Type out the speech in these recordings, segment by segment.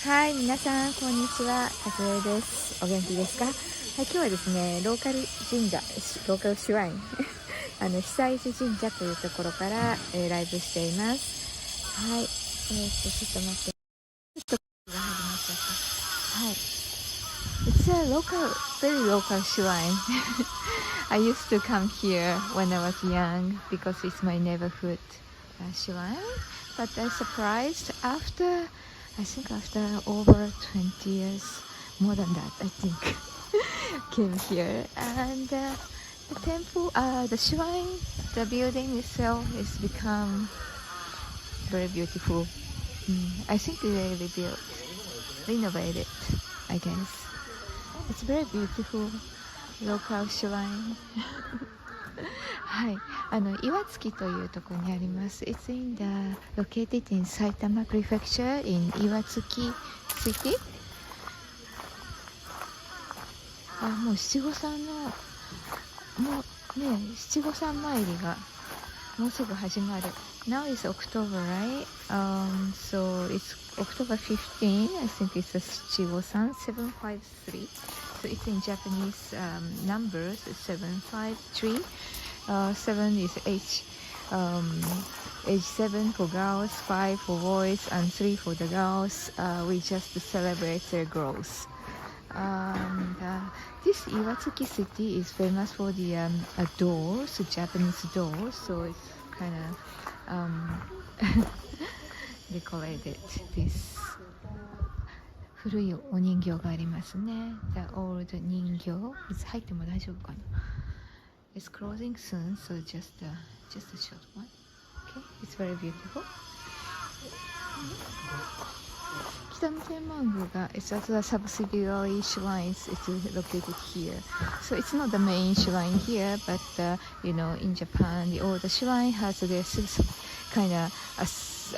はい、皆さんこんにちは、かずえです。お元気ですか？はい、今日はですね、ローカル神社、ローカルシュライン久伊豆神社というところから、ライブしています。はい、ちょっと待って、ちょっとが始まっちゃった。はい、It's a local, very local shrine. I used to come here when I was young because it's my neighborhood shrine. But I surprised I think after over 20 years, more than that, I think, came here. And the temple, the shrine, the building itself is become very beautiful. I think they rebuilt, renovated, I guess. It's very beautiful local shrine. はい、岩槻というところにあります。It's in the located in Saitama Prefecture in Iwatsuki City. もう七五三のもうね七五三参りがもうすぐ始まる。Now is October, right? So it's October 15. I think it's a 七五三 753. So it's in Japanese numbers 753. 7 is age 7 for girls, 5 for boys, and 3 for the girls. We just celebrate their growth. This Iwatsuki city is famous for the dolls, Japanese dolls. So it's kind of decorated this. 古いお人形がありますね。The old 人形。入っても大丈夫かな？It's closing soon, so just a short one. Okay, it's very beautiful. 北の天満宮が it's a subsidiary shrines. It's located here, so it's not the main shrine here, but in Japan, the shrine has this kind of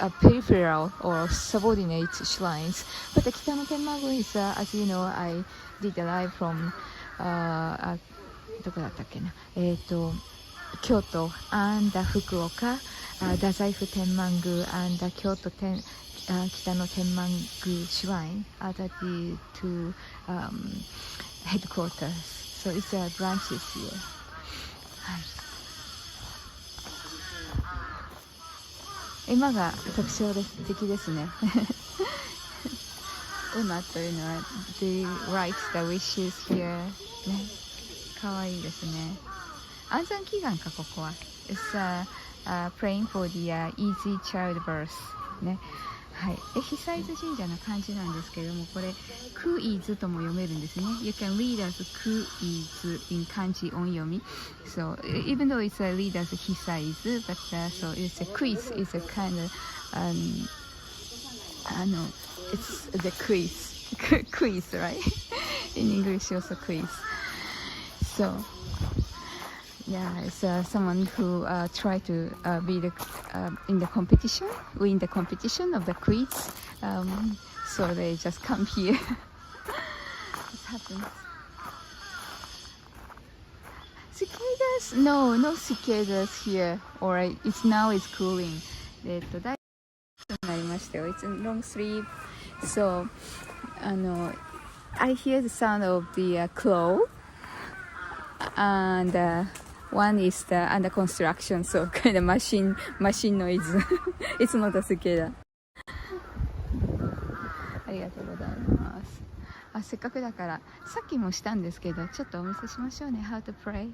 a peripheral or subordinate shrines. But the 北の天満宮 is, as you know, I did a live from どこだったっけな、京都 and 福岡、太宰府天満宮 and 京都北の天満宮 shrine are the two headquarters. So it's a branches here. はい。絵馬が特徴的ですね。絵馬というのは they write the wishes here ね。かわいいですね。安産祈願かここは。It's praying for the easy childbirth ね。はい。久伊豆神社の漢字なんですけれども、これクイズとも読めるんですね。You can read as クイズ in 漢字音読み。So even though it's read as 久伊豆, but so it's a quiz. It's a kind of it's the quiz, quiz, right? In English also quiz. So, yeah, it's someone who tried to be in the competition, win the competition of the quiz. So they just come here. It happens. Cicadas? No cicadas here. Alright, it's cooling. 大丈夫になりましたよ。It's a long sleeve. So, I hear the sound of the claw.And one is under construction, so kind of machine noise. It's not a cicada. ありがとうございます。せっかくだからさっきもしたんですけど、ちょっとお見せしましょうね。How to pray.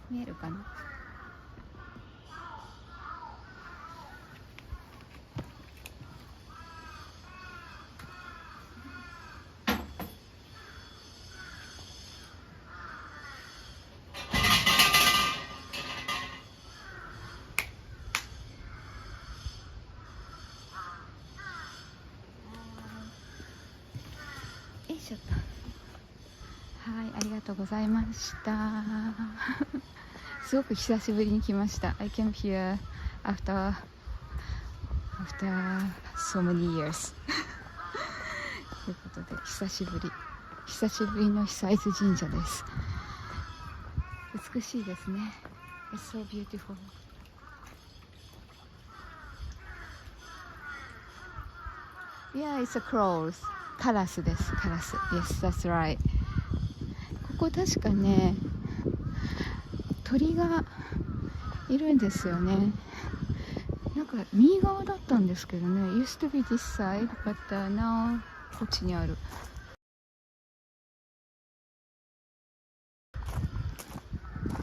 見えるかな？ちょっとはい、ありがとうございましたすごく久しぶりに来ました。 I came here after so many years ということで久しぶりの久伊豆神社です。美しいですね。It's so beautiful. Yeah, it's a crows. カラスです、カラス。Yes, that's right. ここ確かね、鳥がいるんですよね。なんか右側だったんですけどね。Used to be this side, but now こっちにある。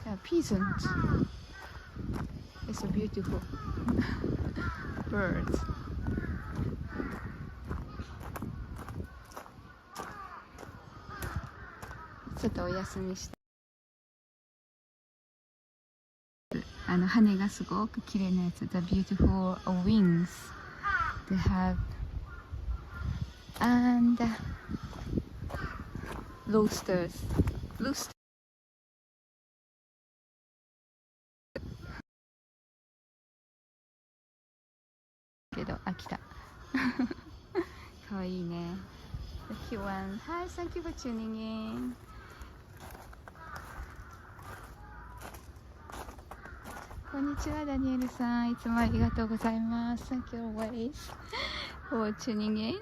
Yeah, peasants. It's a beautiful birds. ちょっとお休みして。羽がすごく綺麗なやつ。The beautiful wings they have. And roosters. Roosters. けど、あ、来た。かわいいね。The cute one. Hi, thank you for tuning in. こんにちは、ダニエルさん。いつもありがとうございます。Thank you always for tuning in.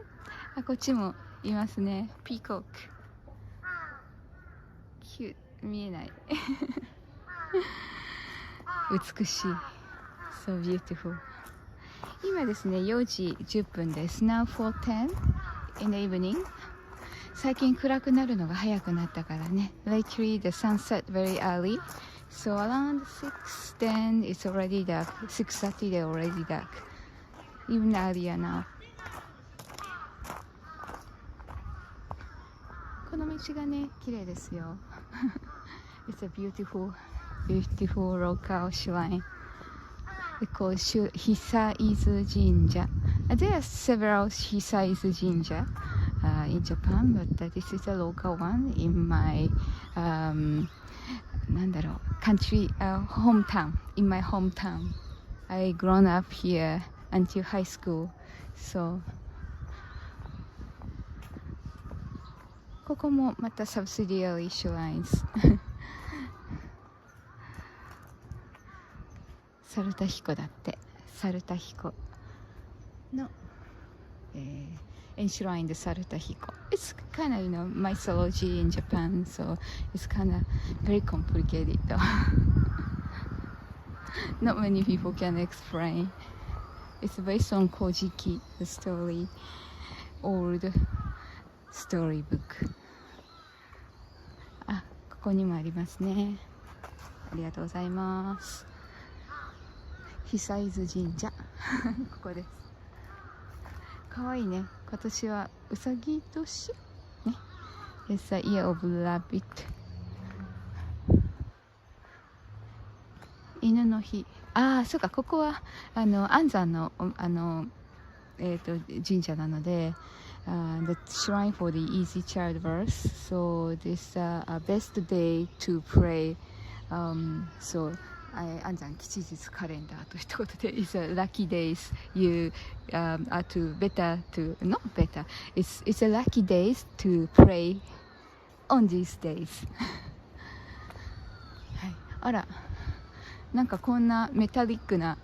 あ、こっちもいますね。ピーコック。キュー、見えない。美しい。So beautiful. 今ですね、4時10分です。Now 4:10 in the evening. 最近暗くなるのが早くなったからね。Lately the sunset very early. So around 6:10 it's already dark. 6:30 they're already dark. Even earlier now. この道がね、綺麗ですよ。It's a beautiful, beautiful local shrine. It's called Hisaizu Jinja. There are several Hisaizu Jinja in Japan, but this is a local one in my なんだろう、country, hometown. In my hometown, I grown up here until high school. So ここもまた subsidiary shrines. サルタヒコだって。サルタヒコの、enshrined サルタヒコ。It's kind of, you know, mythology in Japan, so it's kind of very complicated. Not many people can explain. It's based on Kojiki, the story, old storybook. あ、ここにもありますね。ありがとうございます。久伊豆神社。ここです。かわいいね。今年はうさぎ年ね。It's a year of rabbit. 犬の日。ああ、そうか。ここは安山の神社なので、the shrine for the easy childbirth. So this a best day to pray. So安山吉日カレンダーということで It's a lucky days you are to better to not better it's a lucky days to pray on these days はい、あら、なんかこんなメタリックな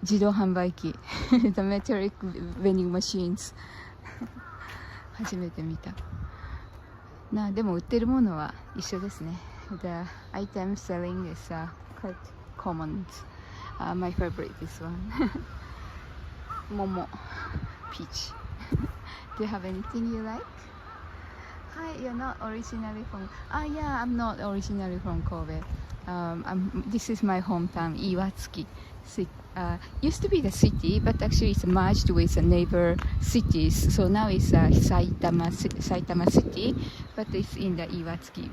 自動販売機The metallic vending machines 初めて見たな。でも売ってるものは一緒ですね。The item selling is quite common. My favorite this one. Momo, peach. Do you have anything you like? Hi, you're not originally from. Yeah, I'm not originally from Kobe. This is my hometown, Iwatsuki. Used to be the city, but actually it's merged with the neighbor cities. So now it's Saitama City, but it's in the Iwatsuki.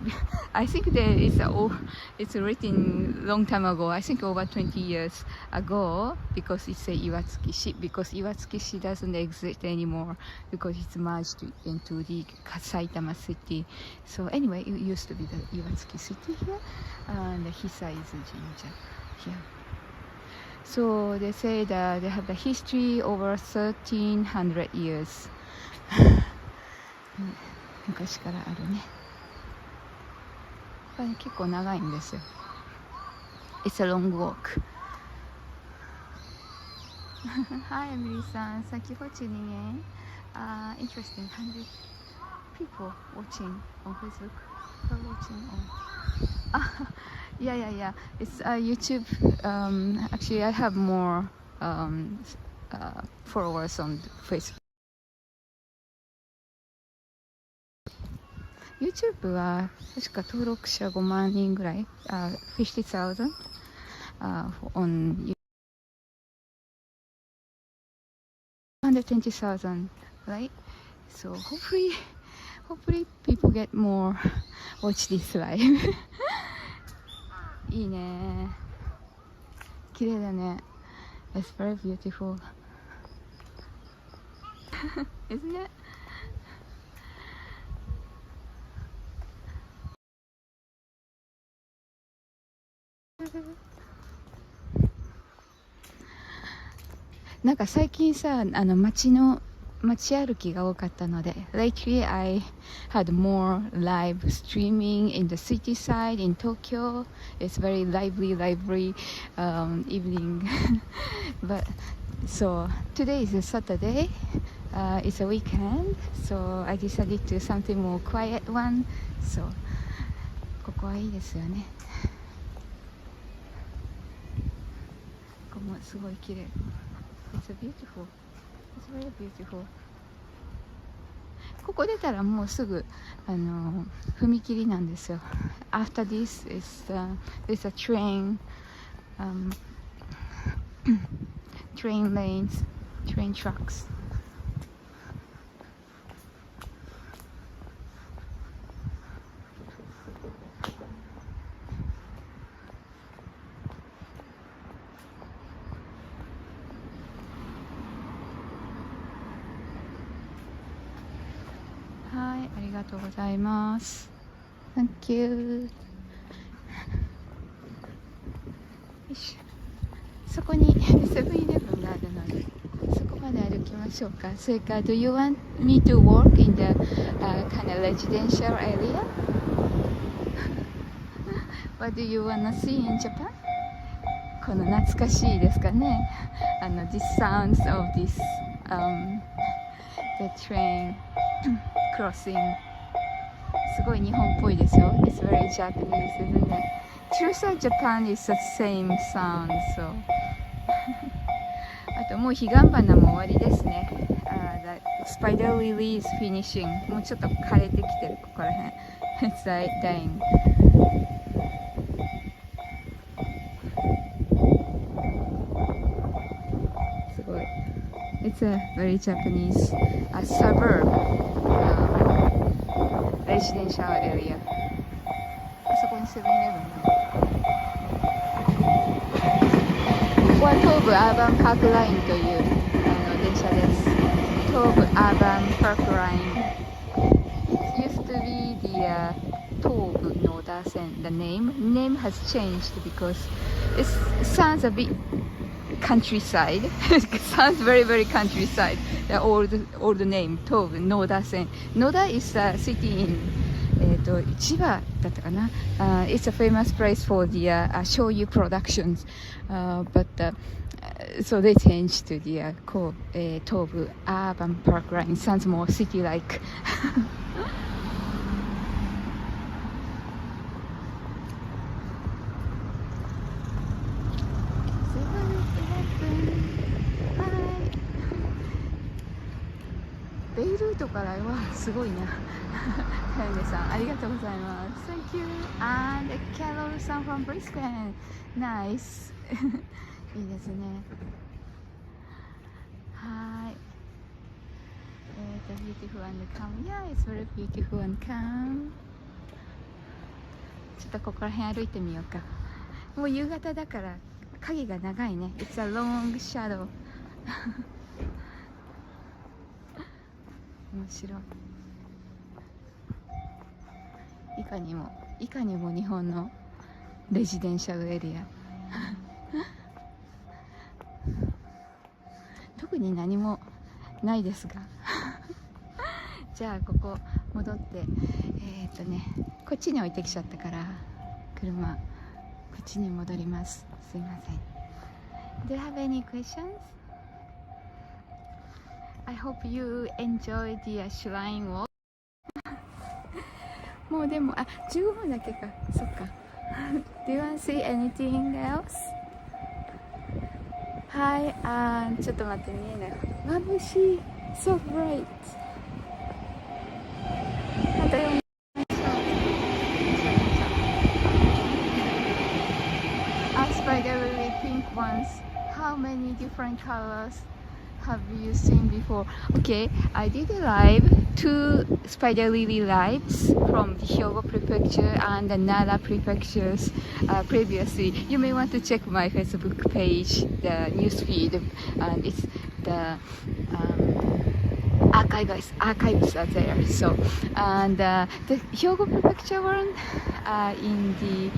I think it's written long time ago. I think over 20 years ago, because it's a Iwatsuki-shi. Because Iwatsuki-shi doesn't exist anymore because it's merged into the Saitama City. So anyway, it used to be the Iwatsuki City here and the Hisaizu Jinja here. So they say that they have a history over 1300 years. 昔からあるね。これ結構長いんですよ。It's a long walk. Hi, Emily-san. Thank you for tuning in. Interesting. 100 people watching on Facebook. People watching on. Yeah. It's YouTube. Actually, I have more followers on Facebook. YouTube は確か登録者5万人ぐらい。50,000 on $120,000, right? So hopefully people get more watch this live. いいね。綺麗だね。It's very beautiful. Isn't it? なんか最近さ、街歩きが多かったので Lately I had more live streaming in the city side in Tokyo. It's very lively evening. But so today is a Saturday. It's a weekend, so I decided to something more quiet one. So ここはいいですよね。ここもすごい綺麗。It's beautiful. It's very beautiful. ここ出たらもうすぐ踏切なんですよ。After this is there's a train lanes, train tracks. はい、ありがとうございます。Thank you. よいしょ。そこにセブンイレブンがあるので、そこまで歩きましょうか。それから、Do you want me to walk in the kind of residential area? What do you want to see in Japan? この懐かしいですかね。This sounds of this the train crossing. すごい日本っぽいですよ。It's very Japanese, isn't it? True side Japan is the same sound, so. あともう彼岸花も終わりですね。The spider lily is finishing. もうちょっと枯れてきてる、ここら辺。It's dying. すごい。It's a very Japanese suburb residential area. あそこにセブンイレブンが。ここは東武アーバンパークラインという電車です。東武アーバンパークライン。It used to be the 東武野田線. The name has changed because it sounds a bit countryside. It sounds very countryside. The old name 東武野田線. Noda is a city in 千葉だったかな。It's a famous place for the shoyu productions. But so they changed to the 東武 urban park line. It sounds more city-like. ベイルートからはすごいな。かよねさんありがとうございます。Thank you. And Carol さん from Brisbane. Nice. いいですね。はい。Beautiful and calm. Yeah, it's very beautiful and calm. ちょっとここら辺歩いてみようか。もう夕方だから影が長いね。It's a long shadow. 面白い。いかにも日本のレジデンシャルエリア。特に何もないですが。じゃあここ戻ってこっちに置いてきちゃったから車こっちに戻ります。すいません。Do you have any questions? I hope you enjoy the shrine walk. もうでも15分だけか。そっか。Do you want to see anything else? はい、ちょっと待って、見えない。眩しい。So bright. また読みましょう。Spider lily pink ones. How many different colors have you seen before? Okay, I did a live, 2 spider lily lives from the Hyogo Prefecture and the Nara prefectures previously. You may want to check my Facebook page, the newsfeed, and it's the archives are there. So, and the Hyogo Prefecture one in the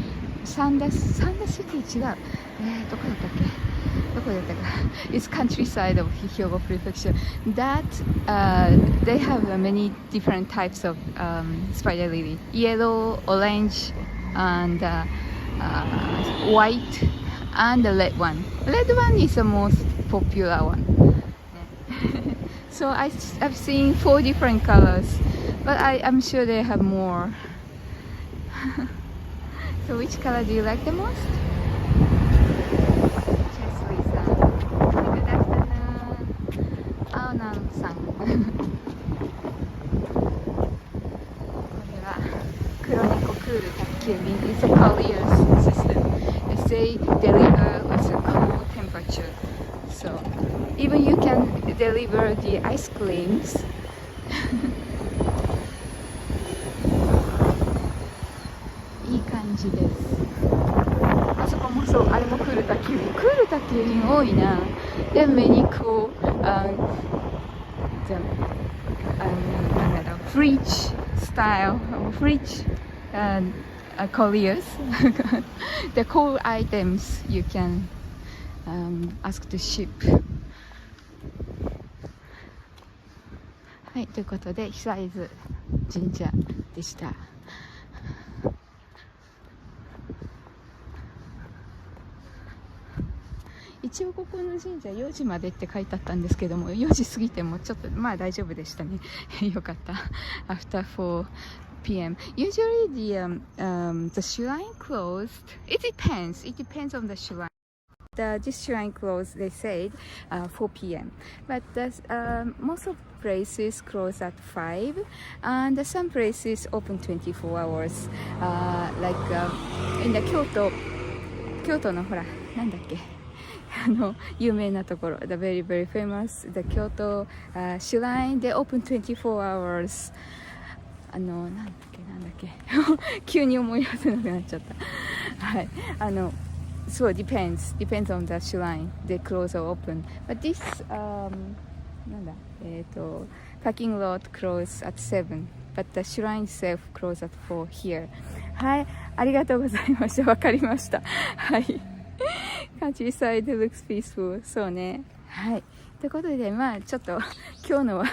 Sanda City 違う。どこだったっけ？It's countryside of Hyogo Prefecture. That they have many different types of spider lily: yellow, orange, and white, and the red one. Red one is the most popular one. So I've seen 4 different colors, but I'm sure they have more. So which color do you like the most? It's a courier system. They deliver with a cool temperature. So even you can deliver the ice creams. いい感じです。あそこもそう、あれもクール宅急便。クール宅急便多いな。で、many cool fridge style, fridge couriers. The cool items you can ask to ship. はい、ということで、久伊豆神社でした。一応ここの神社4時までって書いてあったんですけども、4時過ぎてもちょっとまあ大丈夫でしたね。よかった。After 4 p.m. Usually the shrine closed. It depends on the shrine. This shrine closed, they said, 4 p.m. But most of places close at 5, and some places open 24 hours. Like in the 京都のほらなんだっけ。有名なところ The very very famous The Kyoto Shrine They open 24 hours なんだっけ急に思い出せなくなっちゃったはいそう depends on the shrine They close or open But this なんだparking lot close at 7 But the shrine itself close at 4 here はいありがとうございましたわかりましたはいCountryside looks peaceful. そうね。はい。ということで、まあちょっと今日のは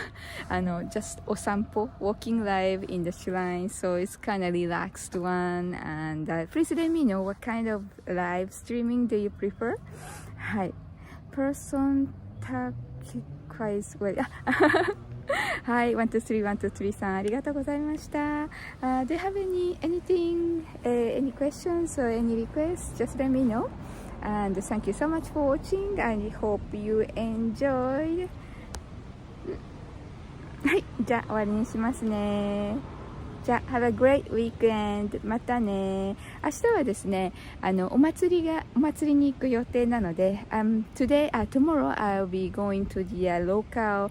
just お散歩 walking live in the shrine. So it's kind of relaxed one. And please let me know what kind of live streaming do you prefer? はい。Person Turquoise Way. はい。123さんありがとうございました。Do you have anything, any questions or any requests? Just let me know.And thank you so much for watching. I hope you enjoyed. はい、じゃあ終わりにしますね。じゃあ Have a great weekend. またね。明日はですね、お祭りに行く予定なので、tomorrow I'll be going to the local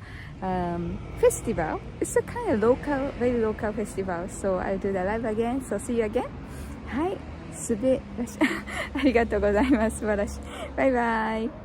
festival. It's a kind of local, very local festival. So I'll do the live again. So see you again. はい。ありがとうございます。素晴らしい。バイバイ。